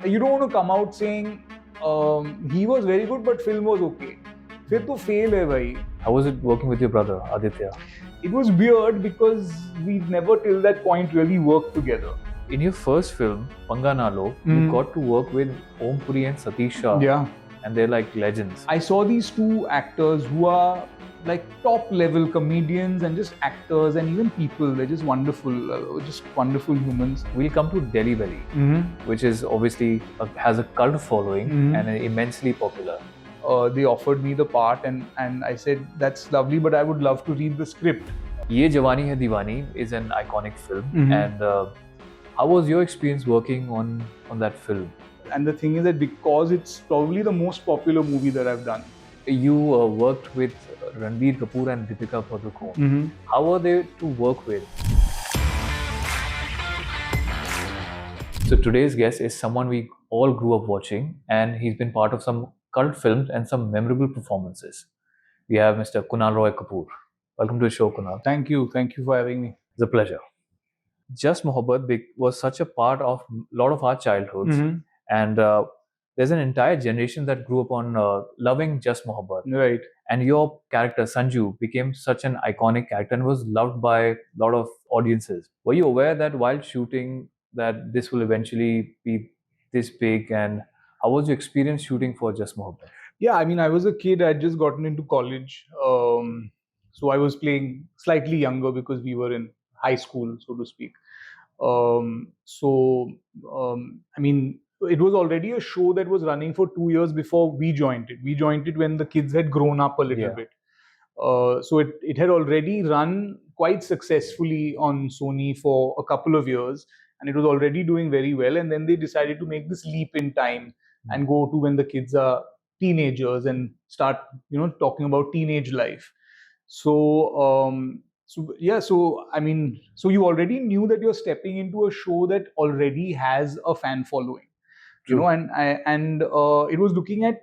You don't want to come out saying he was very good but film was okay. फिर तो fail है भाई. How was it working with your brother, Aditya? It was weird because we've never till that point really worked together. In your first film, Panga Nalo, you got to work with Om Puri and Satish Shah. Yeah. And they're like legends. I saw these two actors who are like top level comedians and just actors and even people. They're just wonderful humans. We'll come to Delhi Belly, which is obviously has a cult following and immensely popular. They offered me the part and I said, that's lovely, but I would love to read the script. Ye Jawaani Hai Deewani is an iconic film. And how was your experience working on that film? And the thing is that because it's probably the most popular movie that I've done. You worked with Ranbir, Kapur and Deepika Padukone. How were they to work with? So today's guest is someone we all grew up watching, and he's been part of some cult films and some memorable performances. We have Mr. Kunal Roy Kapoor. Welcome to the show, Kunal. Thank you for having me. It's a pleasure. Just Mohabbat was such a part of a lot of our childhoods, and there's an entire generation that grew up on loving Just Mohabbat. Right. And your character, Sanju, became such an iconic character and was loved by a lot of audiences. Were you aware that while shooting that this will eventually be this big, and how was your experience shooting for Just Mohabbat? Yeah, I mean, I was a kid. I'd just gotten into college. So I was playing slightly younger because we were in high school, so to speak. I mean, it was already a show that was running for 2 years before we joined it. We joined it when the kids had grown up a little bit. So it had already run quite successfully on Sony for a couple of years, and it was already doing very well. And then they decided to make this leap in time and go to when the kids are teenagers and start, talking about teenage life. So I mean, so you already knew that you're stepping into a show that already has a fan following, and it was looking at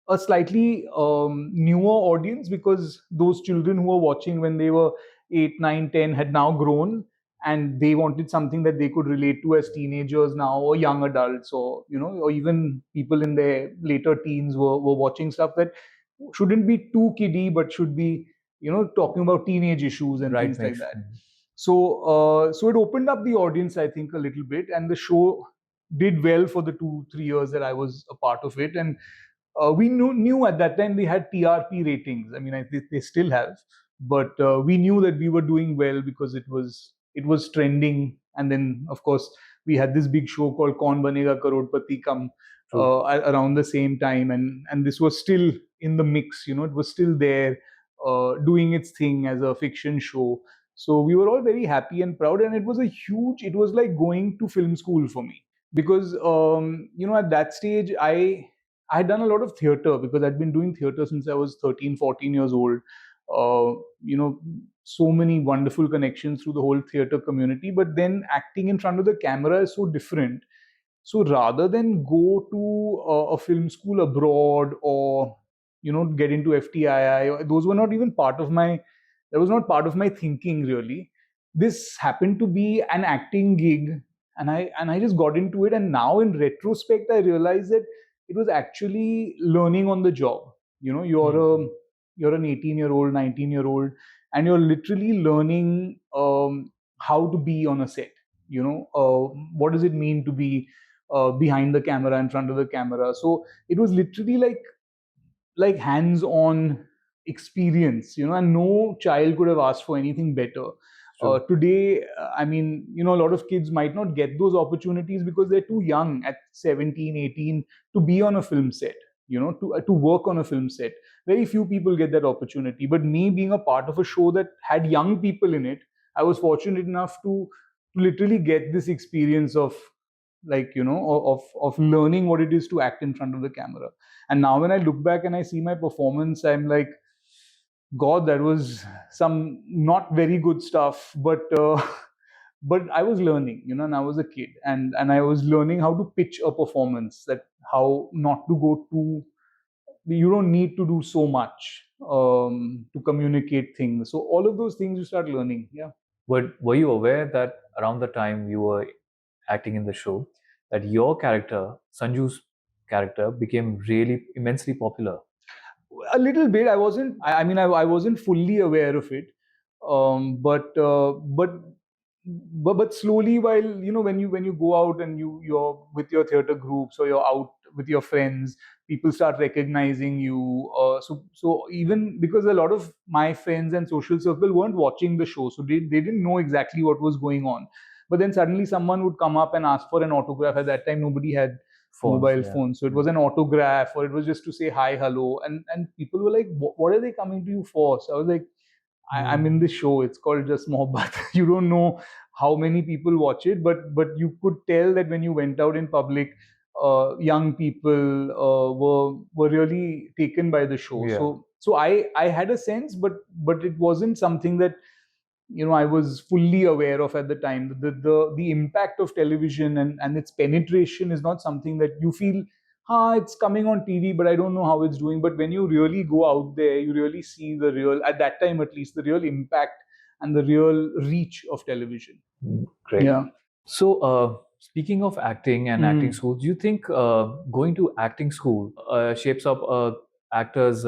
a slightly newer audience because those children who were watching when they were 8, 9, 10 had now grown, and they wanted something that they could relate to as teenagers now, or young adults, or or even people in their later teens were watching stuff that shouldn't be too kiddie but should be talking about teenage issues and things like that. So it opened up the audience, I think, a little bit, and the show did well for the 2-3 years that I was a part of it. And we knew at that time they had TRP ratings. I mean, they still have, but we knew that we were doing well because it was trending. And then, of course, we had this big show called Kaun Banega Karodpati come around the same time, and this was still in the mix. It was still there, doing its thing as a fiction show. So we were all very happy and proud, and it was like going to film school for me because at that stage I had done a lot of theater because I'd been doing theater since I was 13, 14 years old. So many wonderful connections through the whole theater community. But then acting in front of the camera is so different. So rather than go to a film school abroad or get into FTII, those were not even part of my. That was not part of my thinking really. This happened to be an acting gig, and I just got into it. And now in retrospect, I realized that it was actually learning on the job. You're an 18-year-old, 19-year-old, and you're literally learning how to be on a set. What does it mean to be behind the camera, in front of the camera? So it was literally like hands-on experience, and no child could have asked for anything better. Today, I mean, a lot of kids might not get those opportunities because they're too young at 17, 18 to be on a film set, to work on a film set. Very few people get that opportunity. But me being a part of a show that had young people in it, I was fortunate enough to literally get this experience of of learning what it is to act in front of the camera. And now when I look back and I see my performance, I'm like, God, that was some not very good stuff, but but I was learning, and I was a kid, and I was learning how to pitch a performance, that how not to go too. You don't need to do so much to communicate things. So all of those things you start learning. Yeah. But were you aware that around the time you were acting in the show, that your character, Sanju's character, became really immensely popular? A little bit. I wasn't. I wasn't fully aware of it. But slowly, while when you go out and you're with your theater groups or you're out with your friends, people start recognizing you. So even because a lot of my friends and social circle weren't watching the show, so they didn't know exactly what was going on. But then suddenly someone would come up and ask for an autograph. At that time, nobody had mobile phones, so it was an autograph or it was just to say hi, hello, and people were like, what are they coming to you for? So I was like, I'm in this show, it's called just Mohabbat. You don't know how many people watch it, but you could tell that when you went out in public, young people were really taken by the show. Yeah. So I had a sense, but it wasn't something that I was fully aware of at the time. The impact of television and its penetration is not something that you feel, it's coming on TV, but I don't know how it's doing. But when you really go out there, you really see the real, at that time at least, the real impact and the real reach of television. Great. Yeah. So, speaking of acting and acting school, do you think going to acting school shapes up actor's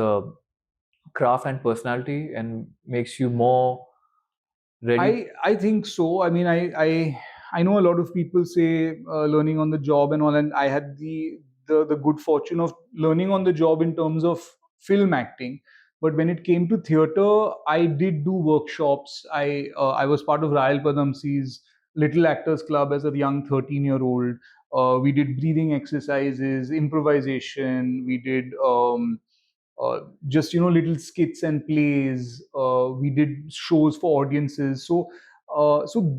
craft and personality and makes you more ready? I think so. I mean, I know a lot of people say learning on the job and all, and I had the good fortune of learning on the job in terms of film acting. But when it came to theater, I did do workshops. I was part of Rayal Padamsi's Little Actors Club as a young 13-year-old. We did breathing exercises, improvisation. We did just little skits and plays. We did shows for audiences. So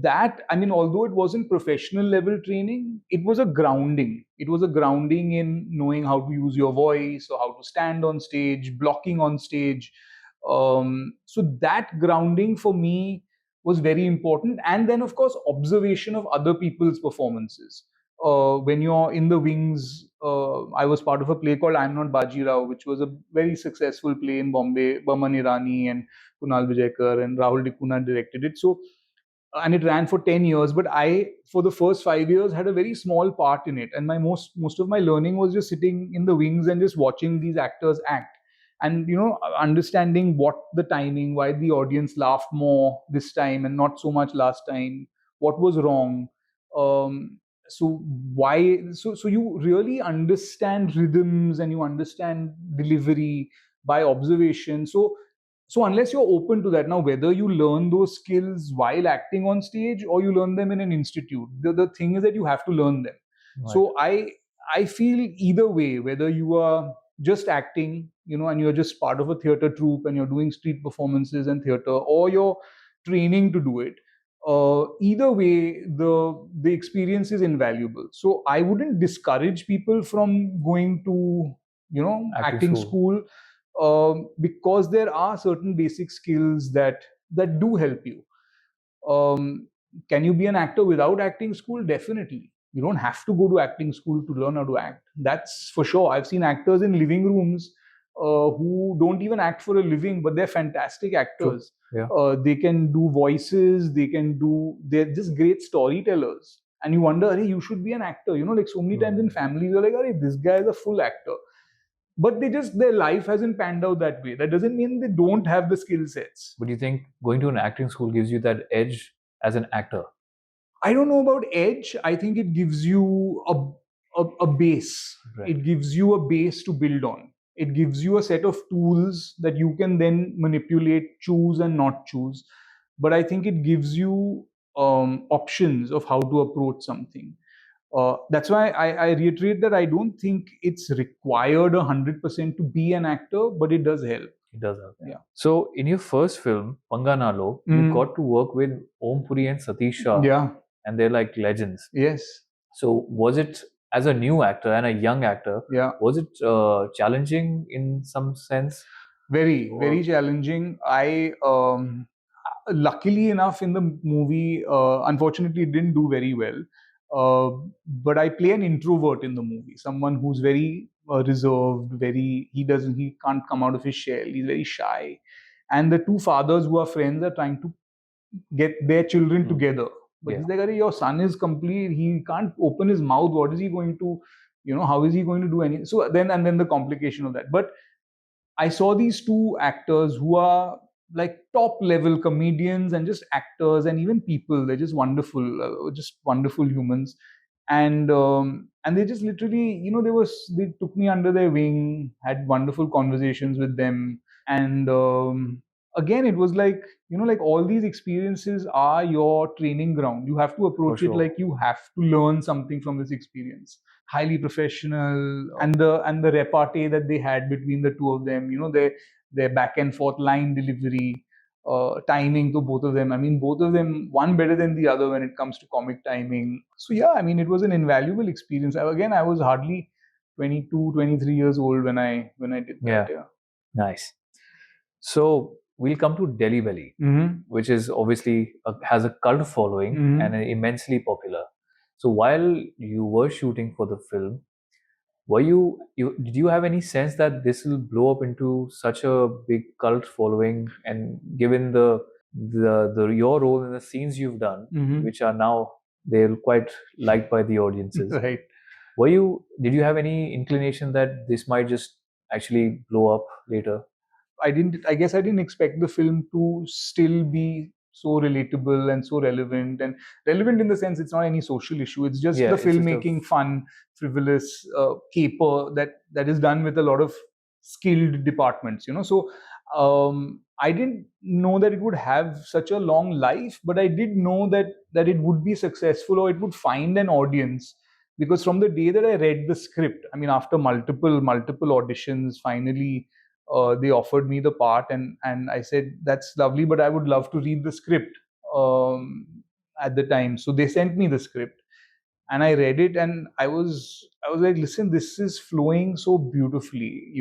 that, I mean, although it wasn't professional level training, it was a grounding. It was a grounding in knowing how to use your voice or how to stand on stage, blocking on stage. So that grounding for me was very important. And then, of course, observation of other people's performances. When you're in the wings, I was part of a play called I'm Not Bajirao, which was a very successful play in Bombay. Baman Irani and Kunal Vijayakar and Rahul Dikuna directed it. So, and it ran for 10 years. But I, for the first 5 years, had a very small part in it. And my most of my learning was just sitting in the wings and just watching these actors act. And understanding what the timing, why the audience laughed more this time and not so much last time, what was wrong. Um, so why so you really understand rhythms and you understand delivery by observation. So unless you're open to that, now whether you learn those skills while acting on stage or you learn them in an institute, the thing is that you have to learn them. Right. So I feel either way, whether you are just acting, and you're just part of a theater troupe and you're doing street performances and theater, or you're training to do it, either way, the experience is invaluable. So I wouldn't discourage people from going to acting school, because there are certain basic skills that do help you. Can you be an actor without acting school? Definitely. You don't have to go to acting school to learn how to act. That's for sure. I've seen actors in living rooms who don't even act for a living, but they're fantastic actors. Yeah. They can do voices. They're just great storytellers. And you wonder, hey, you should be an actor. Like so many times in families, you're like, hey, this guy is a full actor. But their life hasn't panned out that way. That doesn't mean they don't have the skill sets. But do you think going to an acting school gives you that edge as an actor? I don't know about edge. I think it gives you a base. Right. It gives you a base to build on. It gives you a set of tools that you can then manipulate, choose and not choose. But I think it gives you options of how to approach something. That's why I reiterate that I don't think it's required 100% to be an actor, but it does help. It does help. Yeah. So, in your first film, Panganalo, you got to work with Om Puri and Satish Shah. Yeah. And they're like legends. Yes. So, was it, as a new actor and a young actor, was it challenging in some sense? Very, very challenging. I luckily enough in the movie, unfortunately, it didn't do very well. But I play an introvert in the movie, someone who's very reserved, he can't come out of his shell. He's very shy. And the two fathers who are friends are trying to get their children together. But he's like, your son is complete. He can't open his mouth. What is he going to, how is he going to do anything? So then the complication of that. But I saw these two actors who are like top level comedians and just actors and even people. They're just wonderful humans, and they just literally, they took me under their wing, had wonderful conversations with them, and again, it was like, like all these experiences are your training ground. You have to approach it like you have to learn something from this experience. Highly professional, and the repartee that they had between the two of them, their back and forth line delivery, timing to both of them. I mean, both of them, one better than the other when it comes to comic timing. So yeah, I mean, it was an invaluable experience. Again, I was hardly 22, 23 years old when I did that. Yeah. Nice. So we'll come to Delhi Belly, which is obviously has a cult following and immensely popular. So while you were shooting for the film, did you have any sense that this will blow up into such a big cult following? And given the your role in the scenes you've done, which are now they're quite liked by the audiences, Right. Did you have any inclination that this might just actually blow up later? I guess I didn't expect the film to still be so relatable and so relevant in the sense it's not any social issue. It's just the filmmaking, fun, frivolous caper that is done with a lot of skilled departments, So I didn't know that it would have such a long life, but I did know that it would be successful or it would find an audience. Because from the day that I read the script, I mean, after multiple auditions, finally they offered me the part, and I said, that's lovely, but I would love to read the script at the time. So they sent me the script, and I read it, and I was like, listen, this is flowing so beautifully.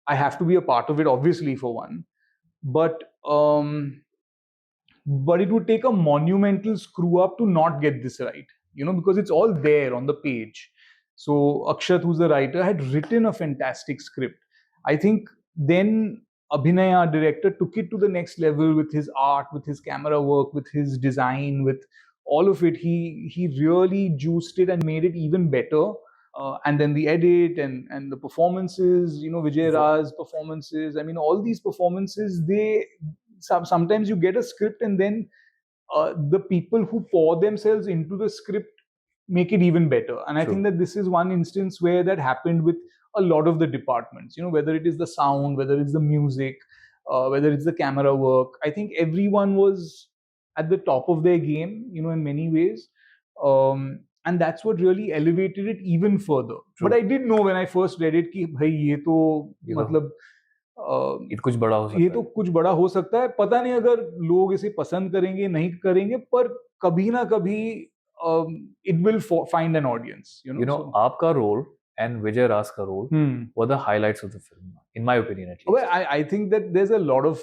I have to be a part of it, obviously, for one, but it would take a monumental screw up to not get this right, because it's all there on the page. So Akshat, who's the writer, had written a fantastic script. I think then Abhinay, our director, took it to the next level with his art, with his camera work, with his design, with all of it. He really juiced it and made it even better. And then the edit and the performances, Vijay Raj's performances. I mean, all these performances, sometimes you get a script and then the people who pour themselves into the script make it even better. And I think that this is one instance where that happened with a lot of the departments, whether it is the sound, whether it's the music, whether it's the camera work. I think everyone was at the top of their game, in many ways. And that's what really elevated it even further. But I did know when I first read it कि भाई ये तो मतलब ये कुछ बड़ा हो सकता है। ये तो कुछ बड़ा हो सकता है। पता नहीं अगर लोग इसे पसंद करेंगे, नहीं करेंगे, पर कभी ना कभी it will find an audience. So, आपका role and Vijay Raj's role were the highlights of the film, in my opinion at least. Well, I think that there's a lot of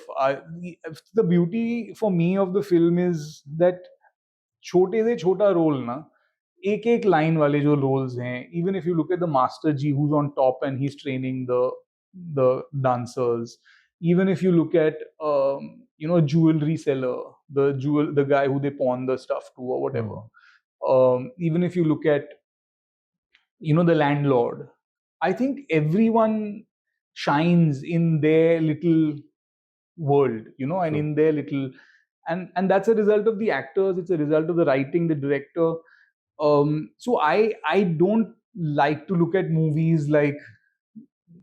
the beauty for me of the film is that छोटे से छोटा role ना, एक line वाले जो roles हैं, even if you look at the Master G who's on top and he's training the dancers, even if you look at jewelry seller, the guy who they pawn the stuff to or whatever, even if you look at the landlord, I think everyone shines in their little world, and in their little, and that's a result of the actors. It's a result of the writing, the director. So I don't like to look at movies like,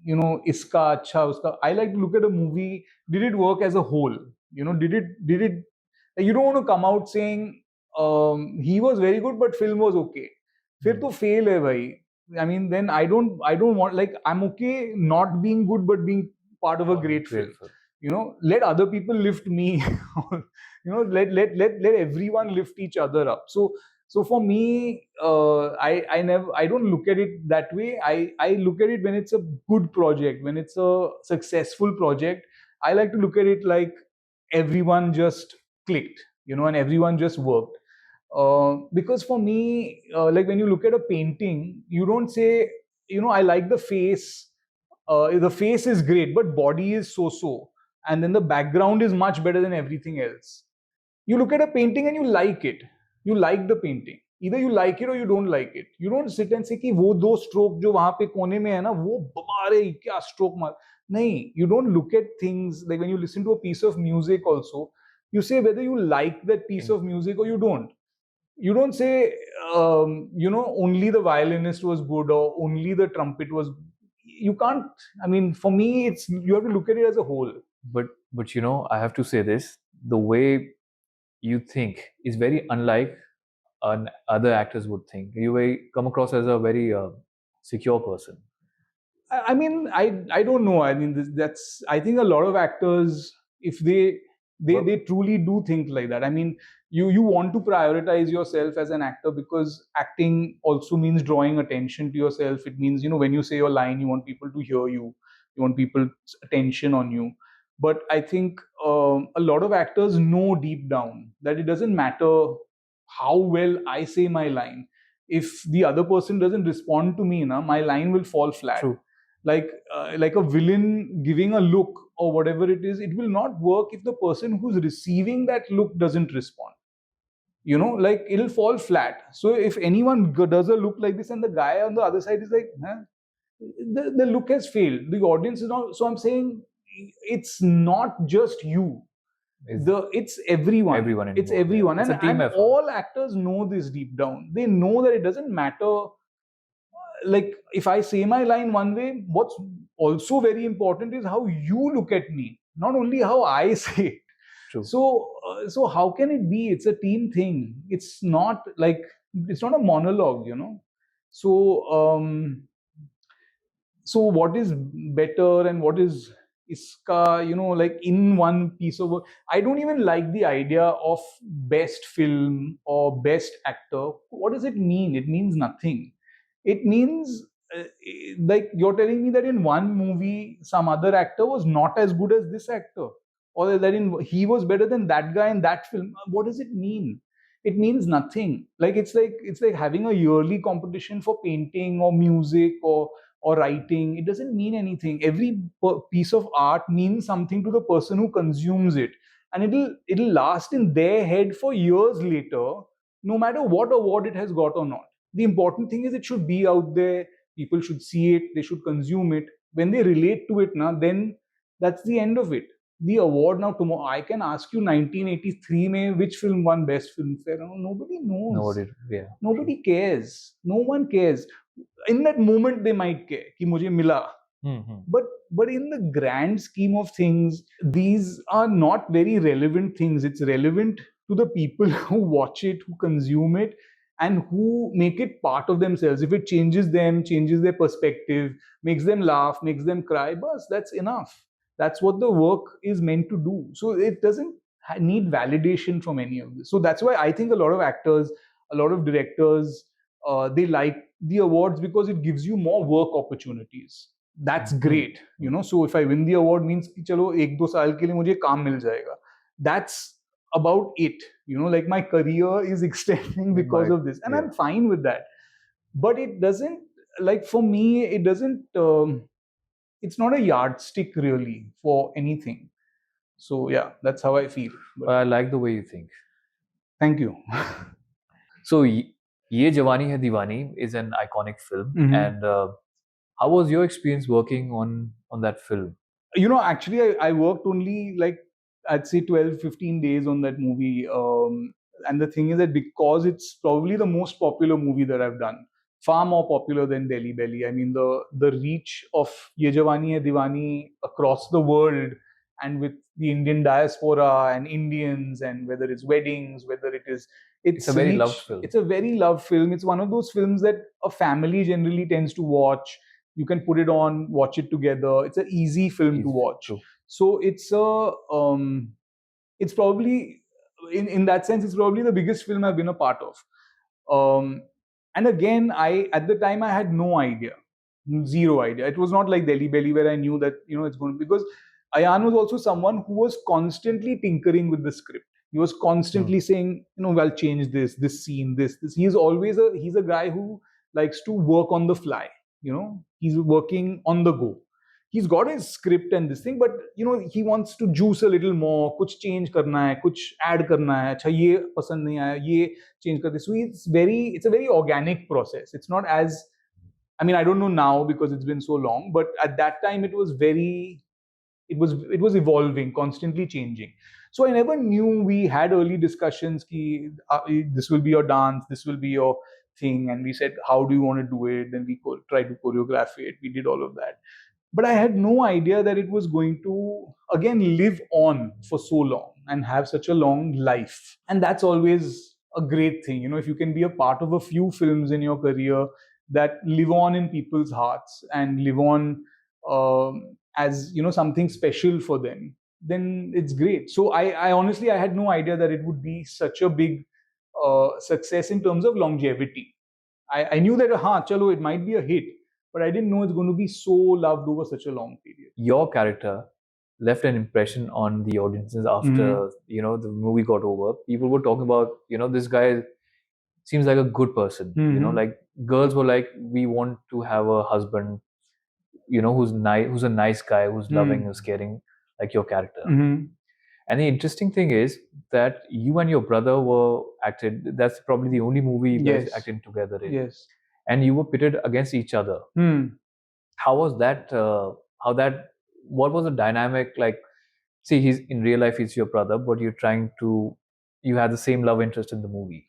iska acha uska. I like to look at a movie. Did it work as a whole? Did it? You don't want to come out saying he was very good, but film was okay. फिर तो fail है भाई. I mean, then I don't want, like, I'm okay not being good, but being part of a great film. Let other people lift me. Let everyone lift each other up. So for me, I don't look at it that way. I look at it when it's a good project, when it's a successful project. I like to look at it like everyone just clicked, and everyone just worked. Because for me, like when you look at a painting, you don't say, I like the face. The face is great, but body is so-so. And then the background is much better than everything else. You look at a painting and you like it. You like the painting. Either you like it or you don't like it. You don't sit and say कि वो दो stroke जो वहां पे कोने में है ना वो बारे क्या stroke मार नहीं. You don't look at things like when you listen to a piece of music also. You say whether you like that piece of music or you don't. You don't say only the violinist was good or only the trumpet was. You can't. I mean, for me, it's you have to look at it as a whole. But I have to say this: the way you think is very unlike other actors would think. You come across as a very secure person. I mean, I don't know. I mean, that's. I think a lot of actors, if they truly do think like that. I mean, you want to prioritize yourself as an actor because acting also means drawing attention to yourself. It means when you say your line, you want people to hear you. You want people's attention on you. But I think a lot of actors know deep down that it doesn't matter how well I say my line. If the other person doesn't respond to me, my line will fall flat. True. Like a villain giving a look or whatever it is, it will not work if the person who's receiving that look doesn't respond. Like it'll fall flat. So if anyone does a look like this and the guy on the other side is like, huh? The look has failed. The audience is not. So I'm saying it's not just you. It's everyone. It's everyone. It's a team effort. All actors know this deep down. They know that it doesn't matter. Like if I say my line one way, what's also very important is how you look at me, not only how I say it. True. So how can it be? It's a team thing. It's not a monologue, So what is better and what is iska, like in one piece of work. I don't even like the idea of best film or best actor. What does it mean? It means nothing. It means like you're telling me that in one movie some other actor was not as good as this actor, or that he was better than that guy in that film. What does it mean? It means nothing. Like it's like having a yearly competition for painting or music or writing. It doesn't mean anything. Every piece of art means something to the person who consumes it, and it'll last in their head for years later, no matter what award it has got or not. The important thing is it should be out there. People should see it. They should consume it. When they relate to it, then that's the end of it. The award now tomorrow. I can ask you 1983 mein which film won best filmfare. Nobody knows. Nobody cares. No one cares. In that moment they might care कि मुझे मिला. But in the grand scheme of things, these are not very relevant things. It's relevant to the people who watch it, who consume it, and who make it part of themselves. If it changes them, changes their perspective, makes them laugh, makes them cry, bas, that's enough. That's what the work is meant to do. So it doesn't need validation from any of this. So that's why I think a lot of actors, a lot of directors, they like the awards because it gives you more work opportunities. That's great. So if I win the award means कि चलो 1-2 साल के लिए मुझे काम मिल जाएगा. That's about it. Like my career is extending because of this, and I'm fine with that. But it doesn't, like for me, it doesn't. It's not a yardstick really for anything. So yeah, that's how I feel. But I like the way you think. Thank you. So Ye Jawaani Hai Deewani is an iconic film, and how was your experience working on that film? Actually, I worked only like I'd say 12-15 days on that movie. And the thing is that because it's probably the most popular movie that I've done, far more popular than Delhi Belly. I mean, the reach of Ye Jawaani Hai Deewani across the world, and with the Indian diaspora and Indians, and whether it's weddings, whether it's a very loved film. It's a very loved film. It's one of those films that a family generally tends to watch. You can put it on, watch it together. It's an easy film to watch. True. So it's probably in that sense, it's probably the biggest film I've been a part of. And again, at the time I had no idea, zero idea. It was not like Delhi Belly where I knew that it's going to, because Ayan was also someone who was constantly tinkering with the script. He was constantly saying, I'll change this scene, this. He's a guy who likes to work on the fly. He's working on the go. he's got his script and this thing, but he wants to juice a little more. कुछ change करना है, कुछ add करना है. अच्छा ये पसंद नहीं आया, ये change कर दे. So it's a very organic process. It's not as, I mean, I don't know now because it's been so long, but at that time it was evolving, constantly changing. So I never knew. We had early discussions ki, this will be your dance, this will be your thing, and we said, how do you want to do it? Then we tried to choreograph it. We did all of that, but I had no idea that it was going to again live on for so long and have such a long life. And that's always a great thing, if you can be a part of a few films in your career that live on in people's hearts and live on as something special for them, then it's great. So I honestly, I had no idea that it would be such a big success in terms of longevity. I knew that chalo, it might be a hit, but I didn't know it's going to be so loved over such a long period. Your character left an impression on the audiences after the movie got over. People were talking about this guy seems like a good person. Like girls were like, we want to have a husband who's nice, who's a nice guy, who's loving, who's caring, like your character. And the interesting thing is that you and your brother were acted. That's probably the only movie you guys acted together in. Yes. And you were pitted against each other. How was that? What was the dynamic like? See, he's in real life, he's your brother, but you had the same love interest in the movie.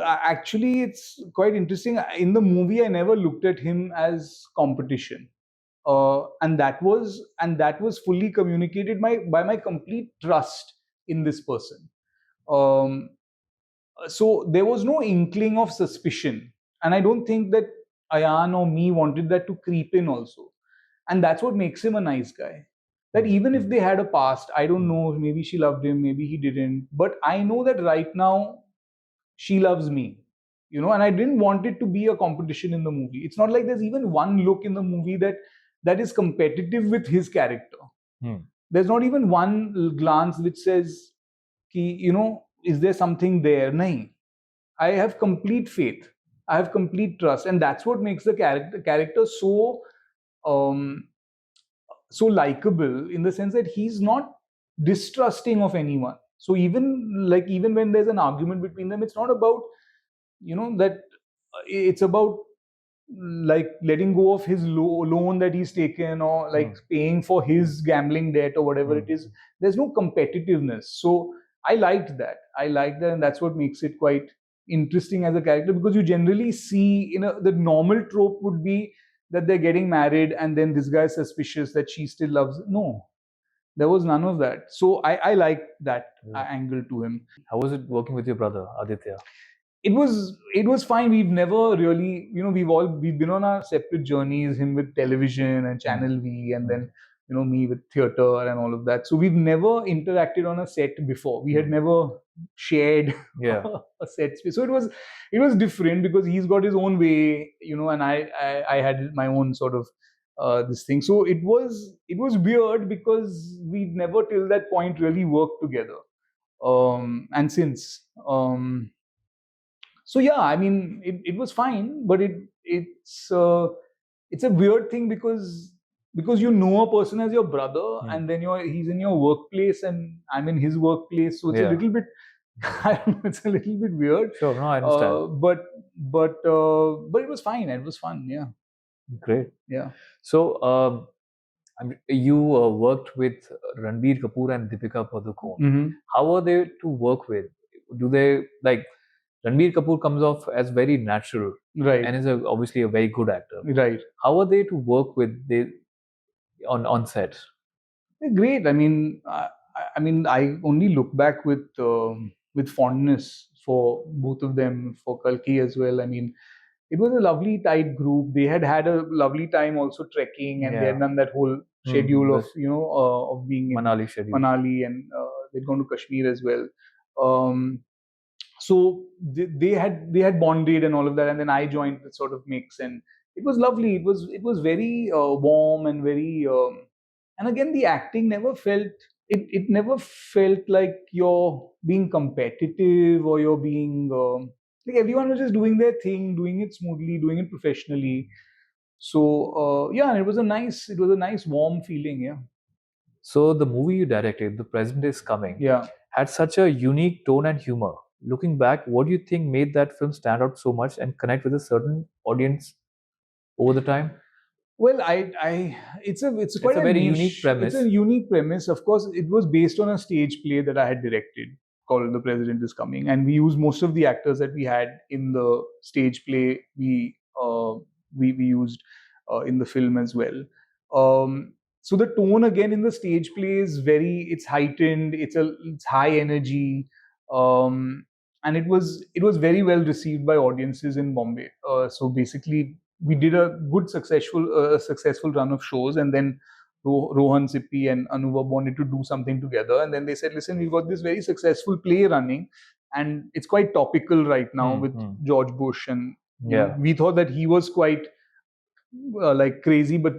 Actually, it's quite interesting. In the movie, I never looked at him as competition. And that was fully communicated by my complete trust in this person. So there was no inkling of suspicion, and I don't think that Ayan or me wanted that to creep in also. And that's what makes him a nice guy. That even if they had a past, I don't know, maybe she loved him, maybe he didn't, but I know that right now she loves me, and I didn't want it to be a competition in the movie. It's not like there's even one look in the movie that is competitive with his character. There's not even one glance which says, is there something there? Nahin. I have complete faith. I have complete trust. And that's what makes the character so likable, in the sense that he's not distrusting of anyone. So even when there's an argument between them, it's not about, that it's about like letting go of his loan that he's taken, or like paying for his gambling debt or whatever it is. There's no competitiveness. So I liked that, and that's what makes it quite interesting as a character, because you generally see, the normal trope would be that they're getting married and then this guy's suspicious that she still loves. No, there was none of that. So I liked that angle to him. How was it working with your brother Aditya? It was fine. We've never really, we've been on our separate journeys, him with television and Channel V, and then me with theatre and all of that. So we've never interacted on a set before. We had never shared a set space. So it was different, because he's got his own way, and I had my own sort of this thing. So it was weird, because we'd never till that point really worked together. And since so yeah, I mean, it was fine, but it's a weird thing, because a person as your brother, and then he's in your workplace and I'm in his workplace, so it's a little bit I don't know, it's a little bit weird. Sure, no, I understand. But it was fine. It was fun. Yeah. Great. Yeah. So you worked with Ranbir Kapoor and Deepika Padukone. How are they to work with? Do they like? Ranbir Kapoor comes off as very natural, right, and is obviously a very good actor. Right. How are they to work with on set? Great. I mean, I only look back with fondness for both of them, for Kalki as well. I mean, it was a lovely tight group. They had a lovely time also trekking, and they had done that whole schedule of of being in Manali, and they'd gone to Kashmir as well. So they had bonded and all of that, and then I joined the sort of mix, and it was lovely. It was very warm and very, and again, the acting never felt it never felt like you're being competitive, or you're being like, everyone was just doing their thing, doing it smoothly, doing it professionally. So yeah, and it was a nice warm feeling. Yeah. So the movie you directed, The President Is Coming, Yeah. had such a unique tone and humor. Looking back, what do you think made that film stand out so much and connect with a certain audience over the time? Well, it's It's quite a a very unique niche. It's a premise. unique premise. Of course, it was based on a stage play that I had directed called "The President Is Coming," and we used most of the actors that we had in the stage play. We used in the film as well. So the tone again in the stage play is it's heightened. It's high energy. Um, and it was very well received by audiences in Bombay. So basically, we did a good successful run of shows, and then Rohan, Sippi, and Anuva wanted to do something together, and then they said, "Listen, we've got this very successful play running, and it's quite topical right now with Hmm. George Bush, and Yeah. we thought that he was quite like crazy, but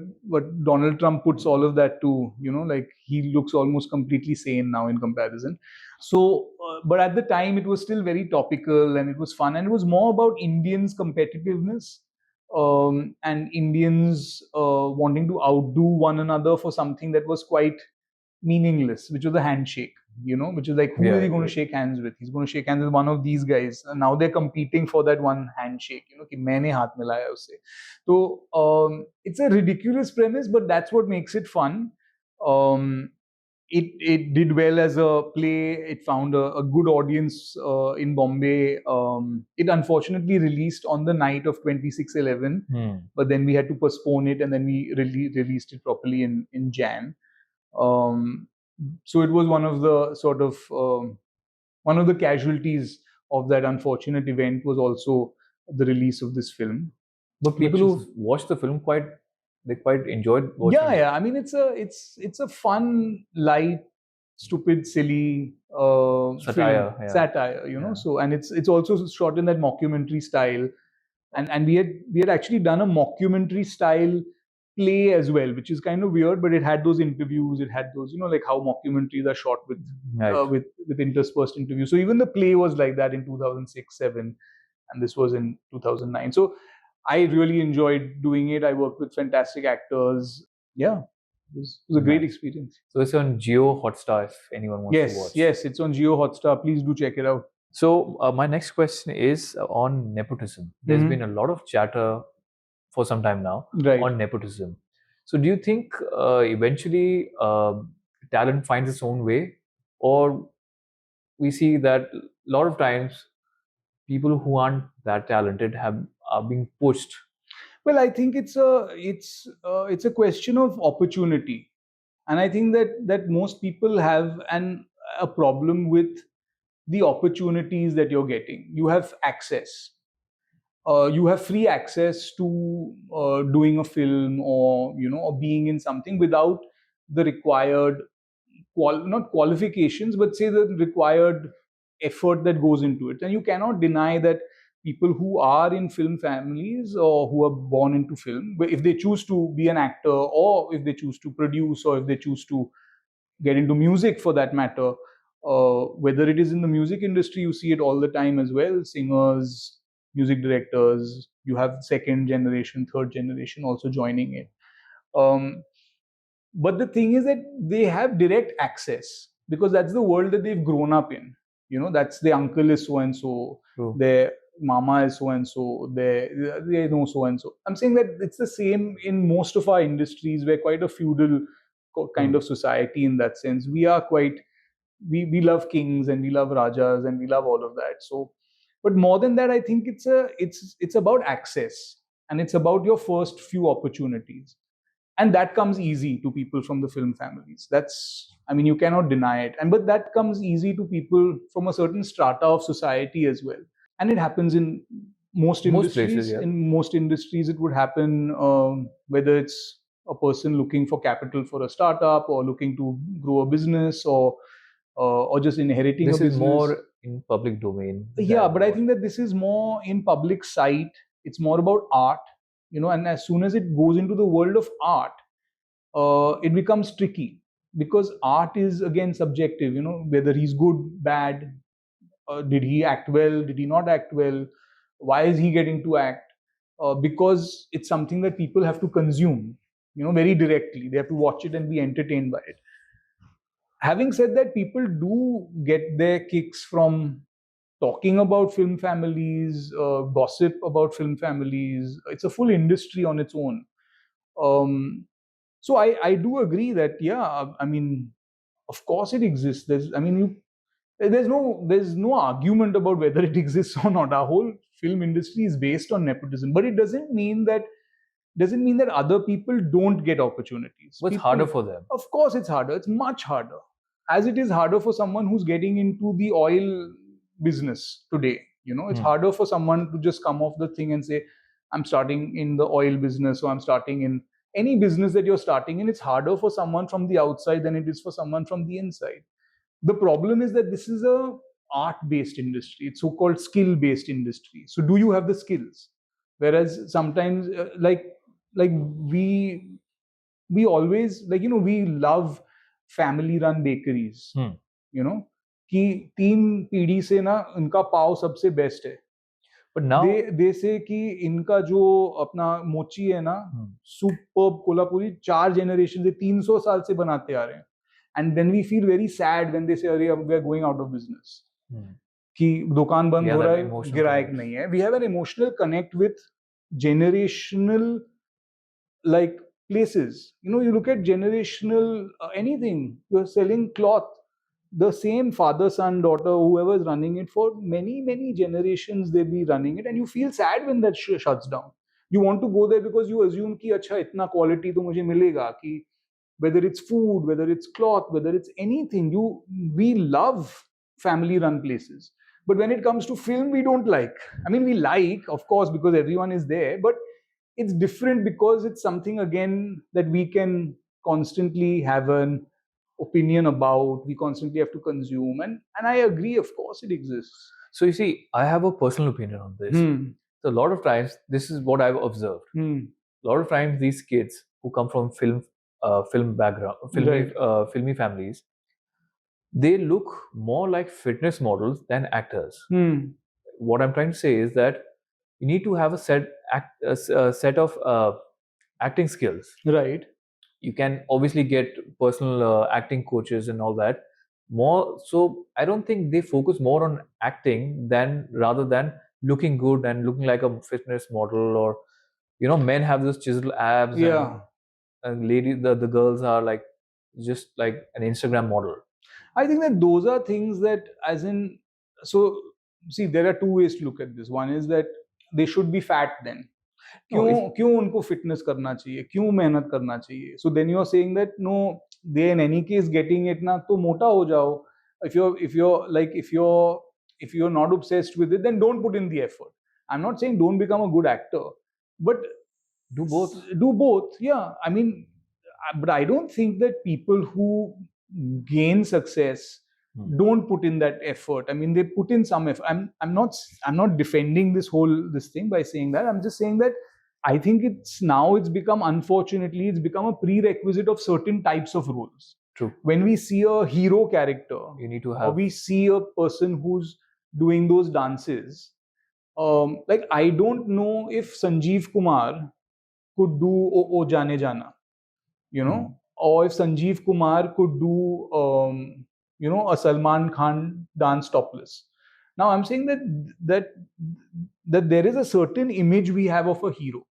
Donald Trump puts all of that to like he looks almost completely sane now in comparison. So, but at the time, it was still very topical and it was fun, and it was more about Indians' competitiveness and Indians wanting to outdo one another for something that was quite meaningless, which was a handshake. Which is like, who is Yeah. he going to shake hands with? He's going to shake hands with one of these guys, and now they're competing for that one handshake. कि मैंने हाथ मिलाया उससे. So it's a ridiculous premise, but that's what makes it fun. It did well as a play. It found a good audience in Bombay. It unfortunately released on the night of 26/11, but then we had to postpone it, and then we released it properly in Jan. Um, so it was one of the one of the casualties of that unfortunate event was also the release of this film. But people who watched the film they quite enjoyed watching it. Yeah. I mean, it's a fun, light, stupid, silly Satire, film yeah. satire. Yeah. So, and it's also shot in that mockumentary style, and we had actually done a mockumentary style play as well, which is kind of weird, but it had those interviews, it had those like how mockumentaries are shot with Right. with interspersed interviews. So even the play was like that in 2006-7, and this was in 2009. So I really enjoyed doing it. I worked with fantastic actors. Yeah, it was a great experience. So it's on Geo Hotstar if anyone wants to watch. Yes, it's on Geo Hotstar. Please do check it out. So my next question is on nepotism. There's been a lot of chatter for some time now on nepotism. So do you think eventually talent finds its own way, or we see that a lot of times people who aren't that talented are being pushed? Well, I think it's a question of opportunity, and I think that most people have a problem with the opportunities that you're getting. You have access. You have free access to doing a film, or or being in something without the required not qualifications, but say the required effort that goes into it. And you cannot deny that people who are in film families or who are born into film, if they choose to be an actor, or if they choose to produce, or if they choose to get into music for that matter, whether it is in the music industry, you see it all the time as well. Singers, music directors, you have second generation, third generation also joining it. Um, but the thing is that they have direct access because that's the world that they've grown up in. That's their uncle is so and so, their mama is so and so, they know so and so. I'm saying that it's the same in most of our industries. We're quite a feudal kind of society in that sense. We are quite we love kings and we love rajas and we love all of that. So, but more than that, I think it's about access, and it's about your first few opportunities, and that comes easy to people from the film families. I mean, you cannot deny it. And but that comes easy to people from a certain strata of society as well, and it happens in most industries. Places, yeah. In most industries it would happen, whether it's a person looking for capital for a startup, or looking to grow a business, or just inheriting This a business. Is more in public domain. Yeah, but I think that this is more in public sight. It's more about art, and as soon as it goes into the world of art, it becomes tricky, because art is again subjective. Whether he's good, bad, did he act well, did he not act well, why is he getting to act? because it's something that people have to consume, very directly. They have to watch it and be entertained by it. Having said that, people do get their kicks from talking about film families, gossip about film families. It's a full industry on its own. So I do agree that, yeah, I mean, of course it exists. There's no argument about whether it exists or not. Our whole film industry is based on nepotism, but it doesn't mean that other people don't get opportunities. What's harder for them? Of course, it's harder. It's much harder, as it is harder for someone who's getting into the oil business today. It's harder for someone to just come off the thing and say, I'm starting in the oil business, or I'm starting in any business that you're starting in. It's harder for someone from the outside than it is for someone from the inside. The problem is that this is a art-based industry. It's so-called skill-based industry. So do you have the skills? Whereas sometimes, like we always, we love family-run bakeries. कि 3 पीढ़ी से ना उनका पाव सबसे best है. But now they say कि इनका जो अपना मोची है ना, सुपर्ब कोल्हापुरी 4 जनरेशन से 300 साल से बनाते आ रहे हैं. And then we feel very sad when they say, अरे अब we are going out of business. कि दुकान बंद हो रहा है, गिरायक नहीं है. We have an emotional connect with generational like places. You look at generational anything. You're selling cloth. The same father, son, daughter, whoever is running it for many generations, they'll be running it, and you feel sad when that shuts down. You want to go there because you assume कि अच्छा इतना quality तो मुझे मिलेगा, कि whether it's food, whether it's cloth, whether it's anything, we love family run places. But when it comes to film, we don't like. I mean, we like, of course, because everyone is there, but it's different because it's something, again, that we can constantly have an opinion about, we constantly have to consume, and I agree, of course it exists. So you see, I have a personal opinion on this. So a lot of times, this is what I've observed. A lot of times, these kids who come from film background, filmy families, they look more like fitness models than actors. What I'm trying to say is that you need to have a set of acting skills. Right. You can obviously get personal acting coaches and all that. More so, I don't think they focus more on acting rather than looking good and looking like a fitness model, or men have those chiseled abs. Yeah. And ladies, the girls are like just like an Instagram model. I think that those are things that, as in, so see, there are 2 ways to look at this. One is that they should be fat then. क्यों उनको fitness करना चाहिए, क्यों मेहनत करना चाहिए? So then you're saying that no, they in any case getting it ना, तो मोटा हो जाओ. If you're not obsessed with it, then don't put in the effort. I'm not saying don't become a good actor, but do both. Do both, yeah. I mean, but I don't think that people who gain success don't put in that effort. I mean, they put in some effort. I'm not defending this thing by saying that. I'm just saying that I think it's become, unfortunately, it's become a prerequisite of certain types of roles. True. When we see a hero character, you need to have, or we see a person who's doing those dances, like I don't know if Sanjeev Kumar could do O Jane Jana, or if Sanjeev Kumar could do a Salman Khan dance topless. Now I'm saying that there is a certain image we have of a hero.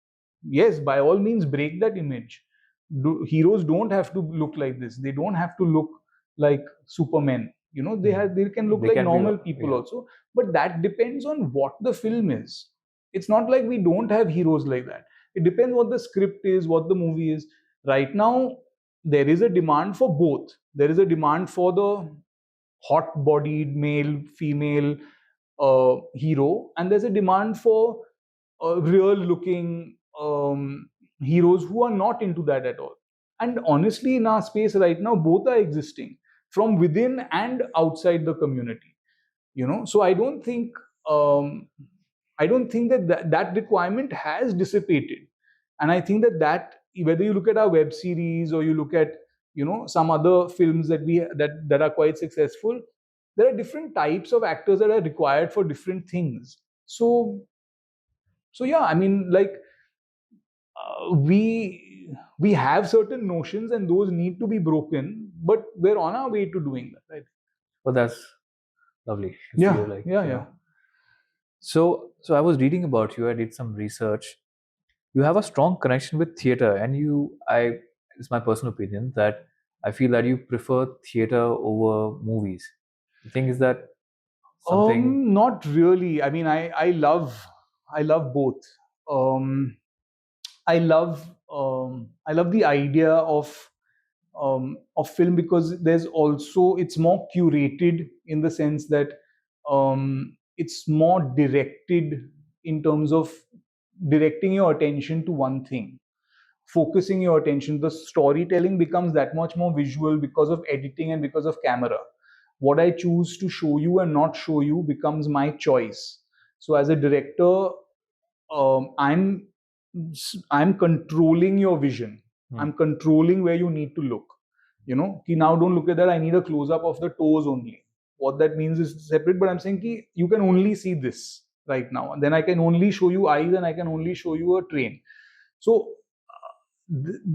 Yes, by all means break that image. Heroes don't have to look like this. They don't have to look like Supermen. They can look like normal people also. But that depends on what the film is. It's not like we don't have heroes like that. It depends what the script is, what the movie is. Right now, there is a demand for both. There is a demand for the hot-bodied male, female hero, and there's a demand for real-looking heroes who are not into that at all. And honestly, in our space right now, both are existing from within and outside the community. So I don't think that requirement has dissipated. And I think that whether you look at our web series or you look at some other films that are quite successful, there are different types of actors that are required for different things. So So yeah, I mean, like we have certain notions, and those need to be broken. But we're on our way to doing that, right? Well, that's lovely. Yeah, yeah. So I was reading about you. I did some research. You have a strong connection with theater, and it's my personal opinion that I feel that you prefer theater over movies. The thing is that something. Not really. I mean, I love both. Um, I love the idea of film, because there's also, it's more curated in the sense that it's more directed in terms of directing your attention to one thing, focusing your attention. The storytelling becomes that much more visual because of editing and because of camera. What I choose to show you and not show you becomes my choice. So as a director, um, i'm I'm controlling your vision. I'm controlling where you need to look. Now don't look at that, I need a close up of the toes only. What that means is separate, but I'm saying you can only see this right now, and then I can only show you eyes, and I can only show you a train. So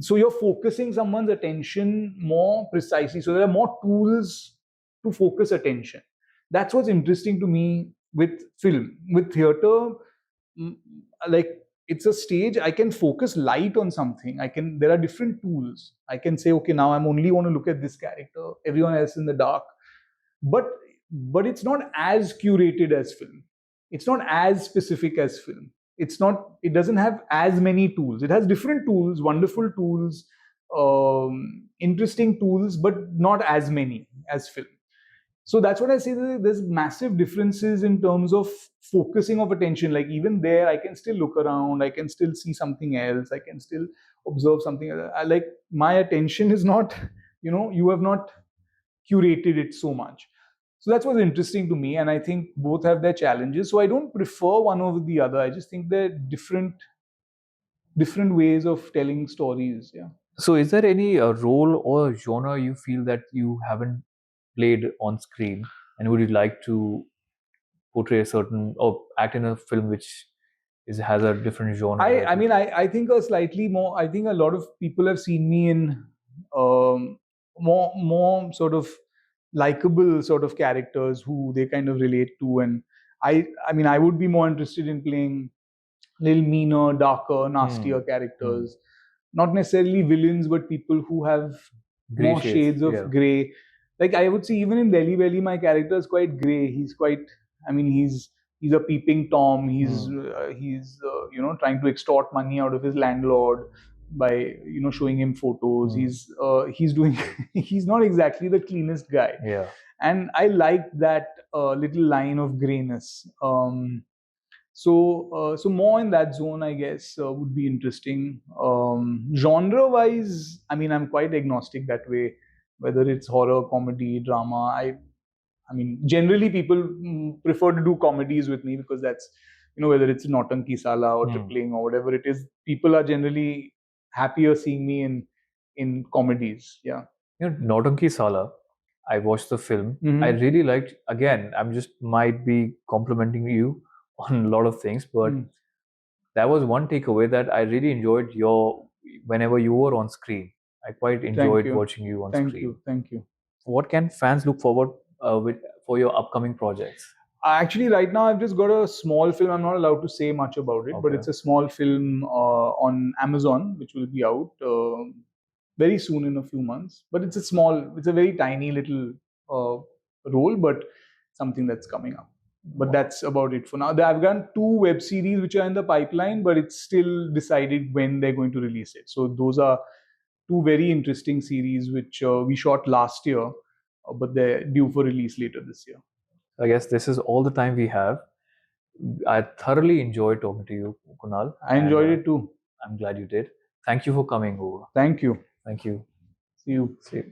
so you're focusing someone's attention more precisely, so there are more tools to focus attention. That's what's interesting to me with film. With theater, mm, like, it's a stage. I can focus light on something. There are different tools. I can say, okay, now I'm only want to look at this character, everyone else in the dark. But but it's not as curated as film. It's not as specific as film. It doesn't have as many tools. It has different tools, wonderful tools, interesting tools, but not as many as film. So that's what I say, there's massive differences in terms of focusing of attention. Like, even there, I can still look around, I can still see something else, I can still observe something else. Like, my attention is not, you have not curated it so much. So that's what's interesting to me, and I think both have their challenges. So I don't prefer one over the other. I just think they're different ways of telling stories. Yeah. So, is there any role or genre you feel that you haven't played on screen, and would you like to portray a certain or act in a film which has a different genre? I think a slightly more. I think a lot of people have seen me in more sort of likable sort of characters who they kind of relate to, and I would be more interested in playing little meaner, darker, nastier characters. Not necessarily villains, but people who have Grey more shades, shades of yeah. grey. Like, I would say, even in Delhi Belly, my character is quite grey. He's quite. He's a peeping tom. He's trying to extort money out of his landlord by showing him photos. He's doing. He's not exactly the cleanest guy. Yeah. And I like that little line of grayness. So more in that zone, I guess, would be interesting. Genre wise, I'm quite agnostic that way, whether it's horror, comedy, drama. Generally people prefer to do comedies with me, because that's, whether it's Nautanki Sala or Tripling or whatever it is, people are generally happier seeing me in comedies. Yeah. Nautanki Sala, I watched the film. Mhm. I really liked. Again, I'm just might be complimenting you on a lot of things, but that was one takeaway that I really enjoyed whenever you were on screen. I quite enjoyed watching you on screen. Thank you. What can fans look forward for your upcoming projects? Actually, right now I've just got a small film. I'm not allowed to say much about it, but Okay. it's a small film on Amazon, which will be out very soon, in a few months. But it's a very tiny little role, but something that's coming up. But that's about it for now. I've done 2 web series which are in the pipeline, but it's still decided when they're going to release it. So those are 2 very interesting series which we shot last year, but they're due for release later this year. I guess this is all the time we have. I thoroughly enjoyed talking to you, Kunal. I enjoyed it too. I'm glad you did. Thank you for coming over. Thank you. Thank you. See you. See you.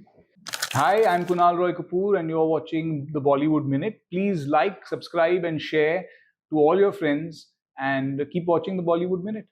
Hi, I'm Kunal Roy Kapoor, and you're watching the Bollywood Minute. Please like, subscribe, and share to all your friends, and keep watching the Bollywood Minute.